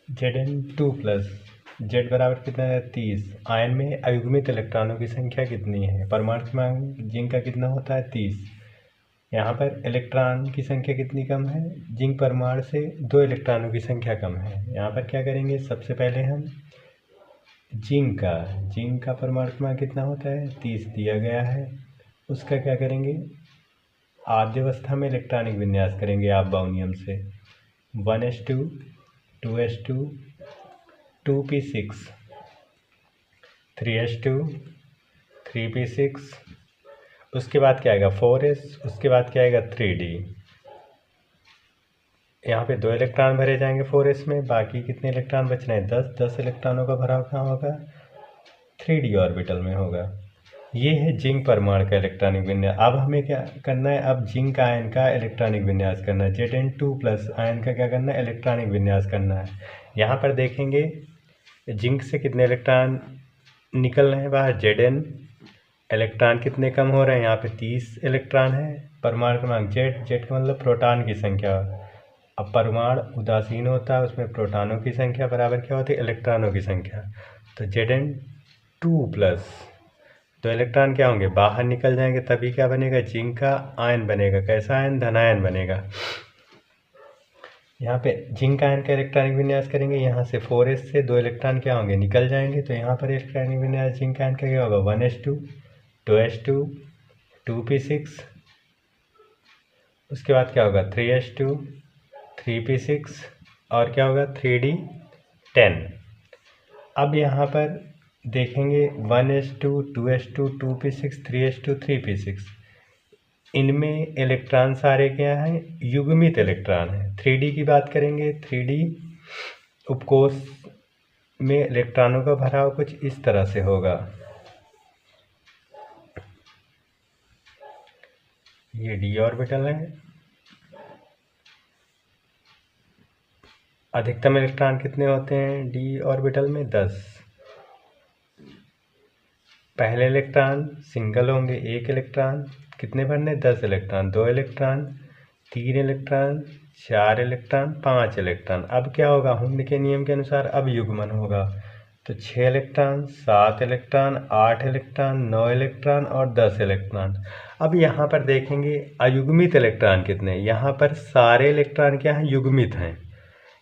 Zn2+ Z बराबर कितना है 30। आयन में अयुग्मित इलेक्ट्रॉनों की संख्या कितनी है? परमाणु क्रमांक जिंक का कितना होता है 30। यहाँ पर इलेक्ट्रॉन की संख्या कितनी कम है? जिंक परमाणु से 2 इलेक्ट्रॉनों की संख्या कम है। यहाँ पर क्या करेंगे, सबसे पहले हम जिंक का परमाणु क्रमांक कितना होता है 30 दिया गया है। उसका क्या करेंगे, आद्यावस्था में इलेक्ट्रॉनिक विन्यास करेंगे आप बाउनियम से 1s2 2s2 2p6 3s2 3p6। उसके बाद क्या आएगा 4s, उसके बाद क्या आएगा 3d। यहाँ पे 2 इलेक्ट्रॉन भरे जाएंगे 4s में, बाकी कितने इलेक्ट्रॉन बच रहे हैं 10 इलेक्ट्रॉनों का भराव कहाँ होगा 3d ऑर्बिटल में होगा। ये है जिंक परमाणु का इलेक्ट्रॉनिक विन्यास। अब हमें क्या करना है, अब जिंक आयन का इलेक्ट्रॉनिक विन्यास करना है। Zn2+ आयन का क्या करना है, इलेक्ट्रॉनिक विन्यास करना है। यहाँ पर देखेंगे जिंक से कितने इलेक्ट्रॉन निकल रहे हैं बाहर, Zn इलेक्ट्रॉन कितने कम हो रहे हैं, यहाँ पे 30 इलेक्ट्रॉन है। परमाणु क्रमांक Z का मतलब प्रोटॉन की संख्या। अब परमाणु उदासीन होता है, उसमें प्रोटॉनों की संख्या बराबर क्या होती है, इलेक्ट्रॉनों की संख्या। तो Zn2+, तो इलेक्ट्रॉन क्या होंगे, बाहर निकल जाएंगे, तभी क्या बनेगा, जिंक का आयन बनेगा। कैसा आयन, धनायन बनेगा। यहाँ पे जिंक आयन का इलेक्ट्रॉनिक विन्यास करेंगे, यहाँ से 4s से 2 इलेक्ट्रॉन क्या होंगे, निकल जाएंगे। तो यहाँ पर इलेक्ट्रॉनिक विन्यास जिंक आयन का क्या होगा 1s2 2s2 2p6। उसके बाद क्या होगा 3s2 3p6 और क्या होगा 3d10। अब यहाँ पर देखेंगे 1s2 2s2 2p6 3s2 3p6, इनमें इलेक्ट्रॉन सारे क्या हैं, युग्मित इलेक्ट्रॉन हैं। 3d की बात करेंगे, 3d उपकोष में इलेक्ट्रॉनों का भराव कुछ इस तरह से होगा। ये d ऑर्बिटल है, अधिकतम इलेक्ट्रॉन कितने होते हैं d ऑर्बिटल में 10। पहले इलेक्ट्रॉन सिंगल होंगे, एक इलेक्ट्रॉन, कितने भरने 10 electron, 2 electron 3 electron 4 electron 5 electron. अब क्या होगा, हुंड के नियम के अनुसार अब युग्मन होगा। तो 6 इलेक्ट्रॉन 7 इलेक्ट्रॉन 8 इलेक्ट्रॉन 9 इलेक्ट्रॉन और 10 इलेक्ट्रॉन। अब यहाँ पर देखेंगे अयुग्मित इलेक्ट्रॉन कितने, यहाँ पर सारे इलेक्ट्रॉन क्या हैं, युग्मित हैं।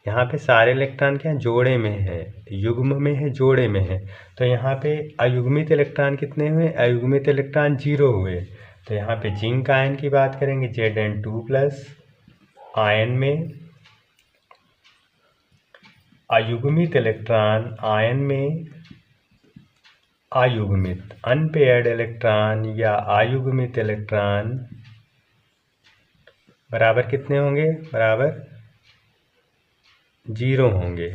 यहाँ पे सारे इलेक्ट्रॉन क्या हैं, जोड़े में है, युग्म में है, जोड़े में है। तो यहाँ पे अयुग्मित इलेक्ट्रॉन कितने हुए, अयुग्मित इलेक्ट्रॉन 0 हुए। तो यहाँ पे जिंक आयन की बात करेंगे, Zn2+ आयन में अयुग्मित इलेक्ट्रॉन, आयन में अयुग्मित अनपेयर्ड इलेक्ट्रॉन या अयुग्मित इलेक्ट्रॉन बराबर कितने होंगे, बराबर 0 होंगे।